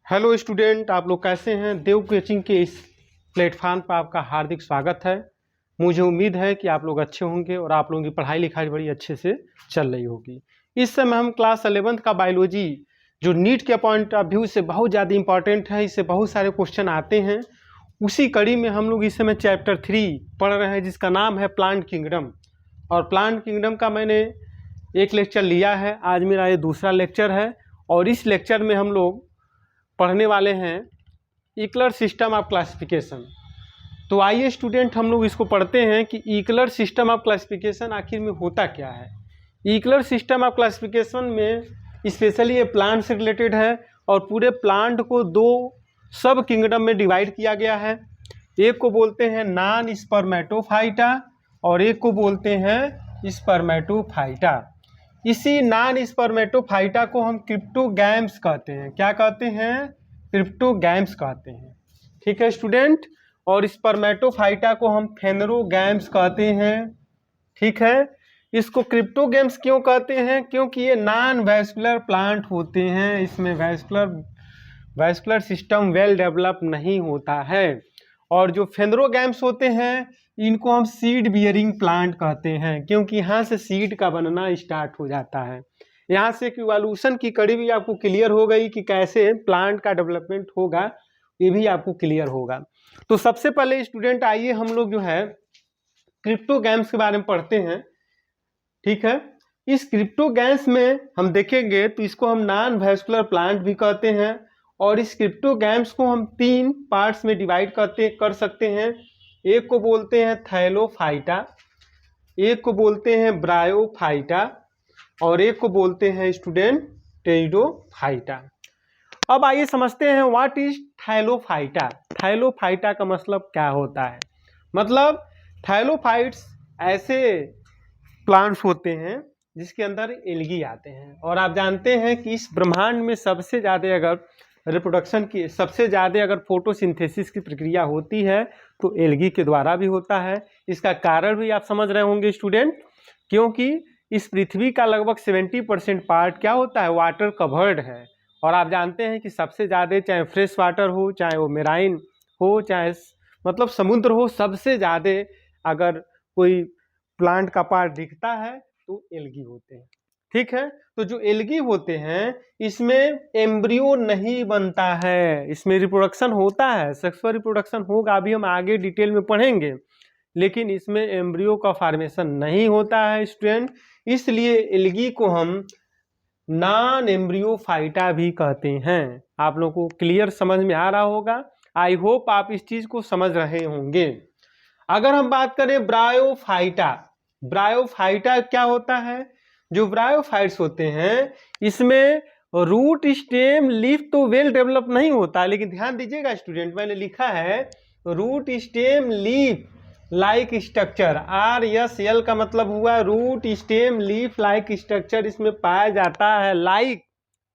Hello student, आप लोग कैसे हैं। देव कोचिंग के इस प्लेटफॉर्म पर आपका हार्दिक स्वागत है। मुझे उम्मीद है कि आप लोग अच्छे होंगे और आप लोगों की पढ़ाई लिखाई बड़ी अच्छे से चल रही होगी। इस समय हम क्लास 11th का बायोलॉजी जो नीट के पॉइंट ऑफ व्यू से बहुत ज़्यादा इंपॉर्टेंट है, इससे बहुत सारे क्वेश्चन आते हैं। उसी कड़ी में हम लोग इस समय चैप्टर 3 पढ़ रहे हैं, जिसका नाम है प्लांट किंगडम। और प्लांट किंगडम का मैंने एक लेक्चर लिया है, आज मेरा ये दूसरा लेक्चर है। और इस लेक्चर में हम लोग पढ़ने वाले हैं ईक्लर सिस्टम ऑफ क्लासिफिकेशन। तो आइए स्टूडेंट, हम लोग इसको पढ़ते हैं कि ईक्लर सिस्टम ऑफ क्लासिफिकेशन आखिर में होता क्या है। ईक्लर सिस्टम ऑफ क्लासिफिकेशन में स्पेशली ये प्लांट से रिलेटेड है और पूरे प्लांट को दो सब किंगडम में डिवाइड किया गया है। एक को बोलते हैं नॉन स्पर्मेटोफाइटा और एक को बोलते हैं स्पर्मेटोफाइटा। इसी नॉन स्पर्मेटोफाइटा को हम क्रिप्टोगैम्स कहते हैं। क्या कहते हैं? क्रिप्टोगैम्स कहते हैं। ठीक है स्टूडेंट। और स्पर्मेटोफाइटा को हम फेनरोगैम्स कहते हैं। ठीक है। इसको क्रिप्टोगैम्स क्यों कहते हैं? क्योंकि ये नॉन वैस्कुलर प्लांट होते हैं, इसमें वैस्कुलर सिस्टम वेल डेवलप नहीं होता है। और जो फेनरोगैम्स होते हैं इनको हम सीड बियरिंग प्लांट कहते हैं, क्योंकि यहाँ से सीड का बनना स्टार्ट हो जाता है। यहाँ से इवोल्यूशन की कड़ी भी आपको क्लियर हो गई कि कैसे प्लांट का डेवलपमेंट होगा, ये भी आपको क्लियर होगा। तो सबसे पहले स्टूडेंट आइए हम लोग जो है क्रिप्टोगैम्स के बारे में पढ़ते हैं। ठीक है। इस क्रिप्टोगैम्स में हम देखेंगे तो इसको हम नॉन वैस्कुलर प्लांट भी कहते हैं। और इस क्रिप्टोगैम्स को हम 3 पार्ट्स में डिवाइड कर सकते हैं। एक को बोलते हैं थैलोफाइटा, एक को बोलते हैं ब्रायोफाइटा और एक को बोलते हैं स्टूडेंट टेरिडोफाइटा। अब आइए समझते हैं व्हाट इज थैलोफाइटा। थैलोफाइटा का मतलब क्या होता है? मतलब थैलोफाइट्स ऐसे प्लांट्स होते हैं जिसके अंदर एल्गी आते हैं। और आप जानते हैं कि इस ब्रह्मांड में सबसे ज़्यादा अगर रिप्रोडक्शन की अगर फोटोसिंथेसिस की प्रक्रिया होती है तो एल्गी के द्वारा भी होता है। इसका कारण भी आप समझ रहे होंगे स्टूडेंट, क्योंकि इस पृथ्वी का लगभग 70% पार्ट क्या होता है? वाटर कवर्ड है। और आप जानते हैं कि सबसे ज़्यादा चाहे फ्रेश वाटर हो, चाहे वो मेराइन हो, चाहे मतलब समुद्र हो, सबसे ज़्यादा अगर कोई प्लांट का पार्ट दिखता है तो एल्गी होते हैं। ठीक है। तो जो एल्गी होते हैं इसमें एम्ब्रियो नहीं बनता है, इसमें रिप्रोडक्शन होता है, सेक्सुअल रिप्रोडक्शन होगा, अभी हम आगे डिटेल में पढ़ेंगे, लेकिन इसमें एम्ब्रियो का फॉर्मेशन नहीं होता है स्टूडेंट। इसलिए एल्गी को हम नॉन एम्ब्रियोफाइटा भी कहते हैं। आप लोगों को क्लियर समझ में आ रहा होगा। आई होप आप इस चीज को समझ रहे होंगे। अगर हम बात करें ब्रायोफाइटा, ब्रायोफाइटा क्या होता है? जो ब्रायोफाइट्स होते हैं इसमें रूट स्टेम लीफ तो वेल डेवलप नहीं होता, लेकिन ध्यान दीजिएगा स्टूडेंट, मैंने लिखा है root stem leaf like structure. RSL का मतलब हुआ root stem leaf like structure इसमें पाया जाता है। लाइक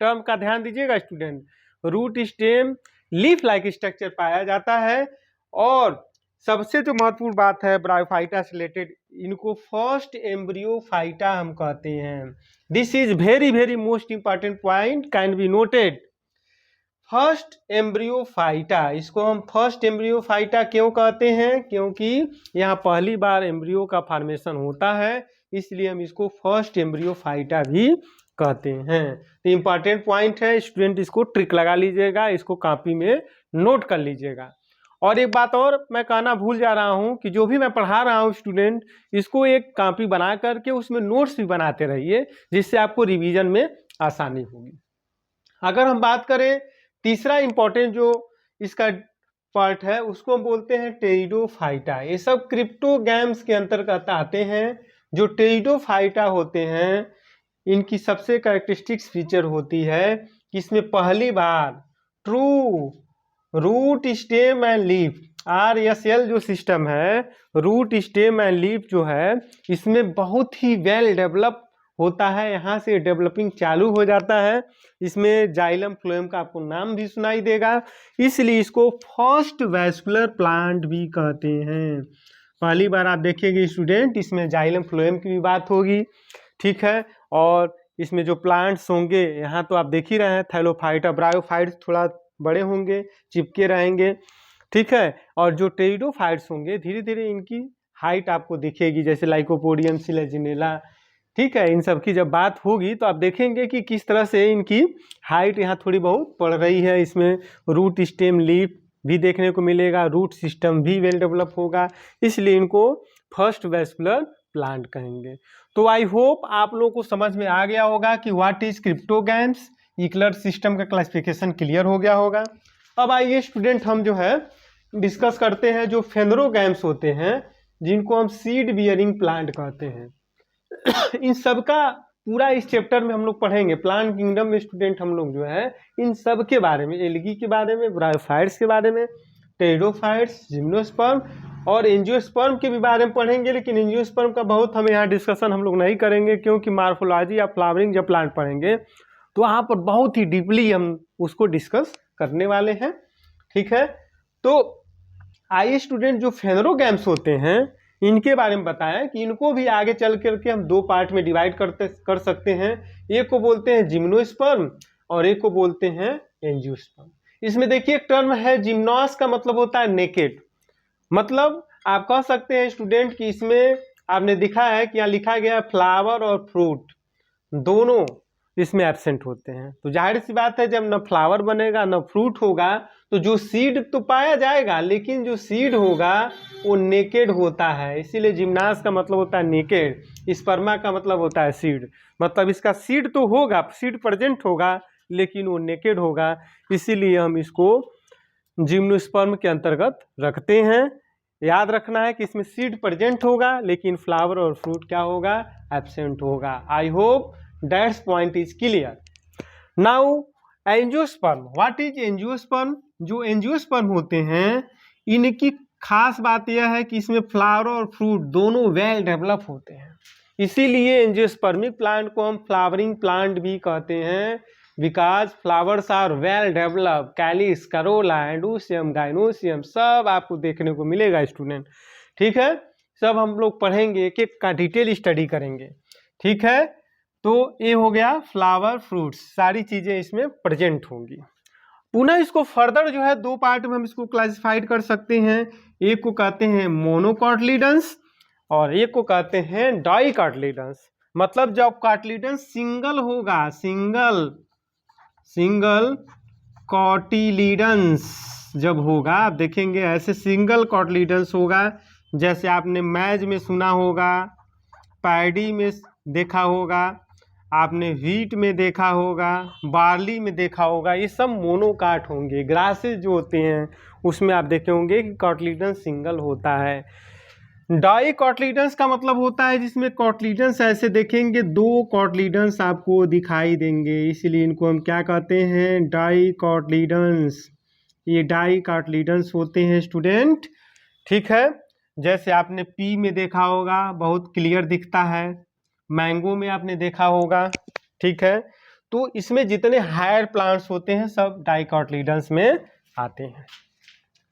टर्म का ध्यान दीजिएगा student, root stem leaf like structure पाया जाता है। और सबसे जो महत्वपूर्ण बात है ब्रायोफाइटा से रिलेटेड, इनको फर्स्ट एम्ब्रियोफाइटा हम कहते हैं। This is very very most important point, can be noted. First Embryophyta, इसको हम फर्स्ट एम्ब्रियोफाइटा क्यों कहते हैं? क्योंकि यहाँ पहली बार एम्ब्रियो का फॉर्मेशन होता है, इसलिए हम इसको फर्स्ट एम्ब्रियोफाइटा भी कहते हैं। तो इंपॉर्टेंट पॉइंट है स्टूडेंट, इसको ट्रिक लगा लीजिएगा, इसको कॉपी में नोट कर लीजिएगा। और एक बात और मैं कहना भूल जा रहा हूँ कि जो भी मैं पढ़ा रहा हूँ स्टूडेंट, इसको एक कॉपी बना करके उसमें नोट्स भी बनाते रहिए, जिससे आपको रिवीजन में आसानी होगी। अगर हम बात करें तीसरा इंपॉर्टेंट जो इसका पार्ट है, उसको बोलते हैं टेरिडोफाइटा। ये सब क्रिप्टोगैम्स के अंतर्गत आते हैं। जो टेरिडोफाइटा होते हैं इनकी सबसे कैरेक्टरिस्टिक्स फीचर होती है कि इसमें पहली बार true root stem and leaf, RSL जो सिस्टम है, रूट स्टेम एंड लीफ जो है, इसमें बहुत ही वेल डेवलप होता है। यहाँ से डेवलपिंग चालू हो जाता है। इसमें जाइलम फ्लोएम का आपको नाम भी सुनाई देगा, इसलिए इसको फर्स्ट वैस्कुलर प्लांट भी कहते हैं। पहली बार आप देखेंगे स्टूडेंट, इसमें जाइलम फ्लोएम की भी बात होगी। ठीक है। और इसमें जो प्लांट्स होंगे यहाँ तो आप देख ही रहे हैं, थैलोफाइटा ब्रायोफाइट्स थोड़ा बड़े होंगे, चिपके रहेंगे, ठीक है। और जो टेरिडोफाइट्स होंगे धीरे धीरे इनकी हाइट आपको दिखेगी, जैसे लाइकोपोडियम, सिलेजिनेला, ठीक है। इन सब की जब बात होगी तो आप देखेंगे कि किस तरह से इनकी हाइट यहाँ थोड़ी बहुत बढ़ रही है। इसमें रूट स्टेम लीफ भी देखने को मिलेगा, रूट सिस्टम भी वेल डेवलप होगा, इसलिए इनको फर्स्ट वैस्कुलर प्लांट कहेंगे। तो आई होप आप लोगों को समझ में आ गया होगा कि व्हाट इज क्रिप्टोगैम्स, ईक्लर सिस्टम का क्लासिफिकेशन क्लियर हो गया होगा। अब आइए स्टूडेंट हम जो है डिस्कस करते हैं जो फेनरोगैम्स होते हैं, जिनको हम सीड बियरिंग प्लांट कहते हैं। इन सब का पूरा इस चैप्टर में हम लोग पढ़ेंगे। प्लांट किंगडम में स्टूडेंट हम लोग जो है इन सब के बारे में, एल्गी के बारे में, ब्रायोफाइट्स के बारे में, टेरिडोफाइट्स, जिम्नोस्पर्म और एंजियोस्पर्म के भी बारे में पढ़ेंगे। लेकिन एंजियोस्पर्म का बहुत हम यहाँ डिस्कशन हम लोग नहीं करेंगे, क्योंकि मार्फोलॉजी या फ्लावरिंग जब प्लांट पढ़ेंगे तो वहाँ पर बहुत ही डीपली हम उसको डिस्कस करने वाले हैं, ठीक है। तो आइए स्टूडेंट जो फेनरोगैम्स होते हैं इनके बारे में बताएं कि इनको भी आगे चल करके हम दो पार्ट में डिवाइड कर सकते हैं। एक को बोलते हैं जिम्नोस्पर्म और एक को बोलते हैं एंजियोस्पर्म। इसमें देखिए एक टर्म है जिम्नोस, का मतलब होता है नेकेड, मतलब आप कह सकते हैं स्टूडेंट कि इसमें आपने दिखा है कि यहाँ लिखा गया है फ्लावर और फ्रूट दोनों इसमें एब्सेंट होते हैं। तो जाहिर सी बात है जब न फ्लावर बनेगा न फ्रूट होगा तो जो सीड तो पाया जाएगा, लेकिन जो सीड होगा वो नेकेड होता है, इसीलिए जिम्नास का मतलब होता है नेकेड, स्पर्मा का मतलब होता है सीड। मतलब इसका सीड तो होगा, सीड प्रेजेंट होगा, लेकिन वो नेकेड होगा, इसीलिए हम इसको जिम्नोस्पर्म के अंतर्गत रखते हैं। याद रखना है कि इसमें सीड प्रेजेंट होगा लेकिन फ्लावर और फ्रूट क्या होगा, एब्सेंट होगा। I hope that's point is clear. Now angiosperm, what is angiosperm? जो एंजियोस्पर्म होते हैं इनकी खास बात यह है कि इसमें फ्लावर और फ्रूट दोनों वेल डेवलप होते हैं, इसीलिए एंजियोस्पर्मिक प्लांट को हम फ्लावरिंग प्लांट भी कहते हैं, because flowers are well develop. Calyx, corolla, androecium, gynoecium सब आपको देखने को मिलेगा स्टूडेंट, ठीक है। सब हम लोग पढ़ेंगे, एक एक का डिटेल स्टडी करेंगे, ठीक है। तो ये हो गया फ्लावर, फ्रूट्स, सारी चीज़ें इसमें प्रेजेंट होंगी। पुनः इसको फर्दर जो है दो पार्ट में हम इसको क्लासिफाइड कर सकते हैं। एक को कहते हैं मोनोकॉटलीडंस और एक को कहते हैं डाइकॉटलीडंस। मतलब जब कॉटलीडंस सिंगल होगा, सिंगल कॉटिलीडंस जब होगा, आप देखेंगे ऐसे सिंगल कॉटलीडंस होगा, जैसे आपने मैज में सुना होगा, पैडी में देखा होगा, आपने व्हीट में देखा होगा, बार्ली में देखा होगा, ये सब मोनोकाट होंगे। ग्रासेस जो होते हैं उसमें आप देखे होंगे कि कॉटलीडंस सिंगल होता है। डाइकॉटलीडंस का मतलब होता है जिसमें कॉटलीडंस ऐसे देखेंगे, दो कॉटलीडंस आपको दिखाई देंगे, इसलिए इनको हम क्या कहते हैं, डाइकॉटलीडंस। ये डाइकॉटलीडंस होते हैं स्टूडेंट, ठीक है। जैसे आपने पी में देखा होगा, बहुत क्लियर दिखता है, मैंगो में आपने देखा होगा, ठीक है। तो इसमें जितने हायर प्लांट्स होते हैं सब डाइकॉटलीडंस में आते हैं,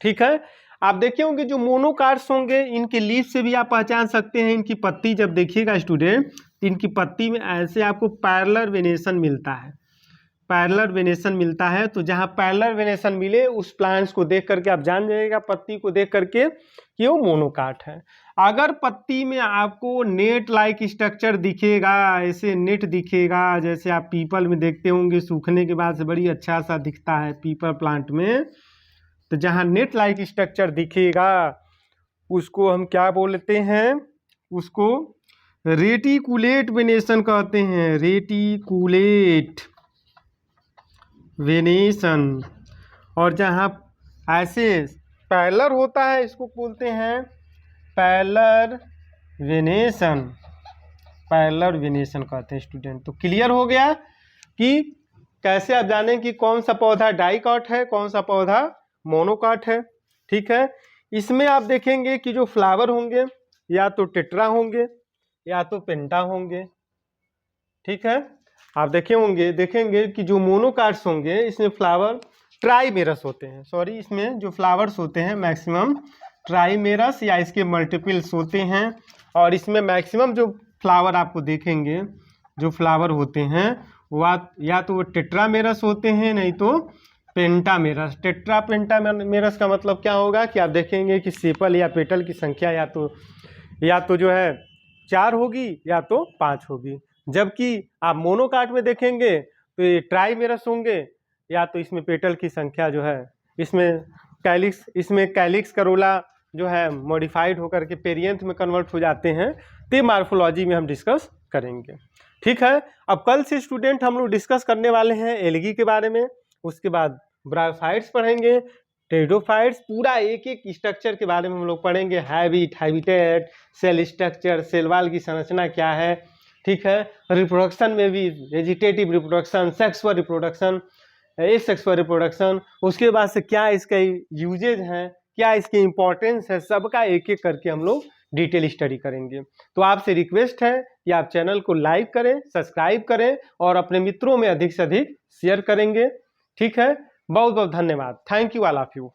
ठीक है। आप देखे होंगे जो मोनोकाट्स होंगे इनके लीफ से भी आप पहचान सकते हैं। इनकी पत्ती जब देखिएगा स्टूडेंट, इनकी पत्ती में ऐसे आपको पैरेलल वेनेशन मिलता है, पैरेलल वेनेशन मिलता है। तो जहाँ पैरेलल वेनेशन मिले उस प्लांट्स को देख करके आप जान जाइएगा, पत्ती को देख करके कि वो मोनोकाट है। अगर पत्ती में आपको नेट लाइक स्ट्रक्चर दिखेगा, ऐसे नेट दिखेगा, जैसे आप पीपल में देखते होंगे सूखने के बाद से बड़ी अच्छा सा दिखता है पीपल प्लांट में, तो जहाँ नेट लाइक स्ट्रक्चर दिखेगा उसको हम क्या बोलते हैं, उसको रेटिकुलेट वेनेशन कहते हैं, रेटिकुलेट वेनेशन। और जहाँ ऐसे पैरेलल होता है इसको बोलते हैं पैरेलल वेनेशन, पैरेलल वेनेशन कहते हैं स्टूडेंट। तो क्लियर हो गया कि कैसे आप जानें कि कौन सा पौधा डाइकॉट है, कौन सा पौधा मोनोकाट है, ठीक है। इसमें आप देखेंगे कि जो फ्लावर होंगे या तो टेट्रा होंगे या तो पेंटा होंगे, ठीक है। आप देखेंगे कि जो मोनोकाट्स होंगे इसमें फ्लावर ट्राइमेरस होते हैं, सॉरी इसमें जो फ्लावर्स होते हैं मैक्सिमम ट्राइमेरस या इसके मल्टीपल्स होते हैं। और इसमें मैक्सिमम जो फ्लावर आपको देखेंगे, जो फ्लावर होते हैं वो या तो वो टेट्रामेरस होते हैं, नहीं तो पेंटामेरस। टेट्रा पेंटामेरस का मतलब क्या होगा कि आप देखेंगे कि सेपल या पेटल की संख्या या तो जो है 4 होगी या तो 5 होगी। जबकि आप मोनोकाट में देखेंगे तो ये ट्राइमेरस होंगे, या तो इसमें पेटल की संख्या जो है, इसमें कैलिक्स करोला जो है मॉडिफाइड होकर के पेरियंथ में कन्वर्ट हो जाते हैं। तो मार्फोलॉजी में हम डिस्कस करेंगे। ठीक है, अब कल से स्टूडेंट हम लोग डिस्कस करने वाले हैं एल्गी के बारे में, उसके बाद ब्रायोफाइट्स पढ़ेंगे, टेरिडोफाइट्स, पूरा एक एक स्ट्रक्चर के बारे में हम लोग पढ़ेंगे। Habitat, cell structure, cell wall की संरचना क्या है। ठीक है, रिप्रोडक्शन में भी vegetative reproduction, sexual reproduction, asexual reproduction, उसके बाद से क्या इसके यूजेज हैं, क्या इसकी इंपॉर्टेंस है, सबका एक एक करके हम लोग डिटेल स्टडी करेंगे। तो आपसे रिक्वेस्ट है कि आप चैनल को लाइक करें, सब्सक्राइब करें और अपने मित्रों में अधिक से अधिक शेयर करेंगे। ठीक है, बहुत बहुत धन्यवाद। Thank you all of you.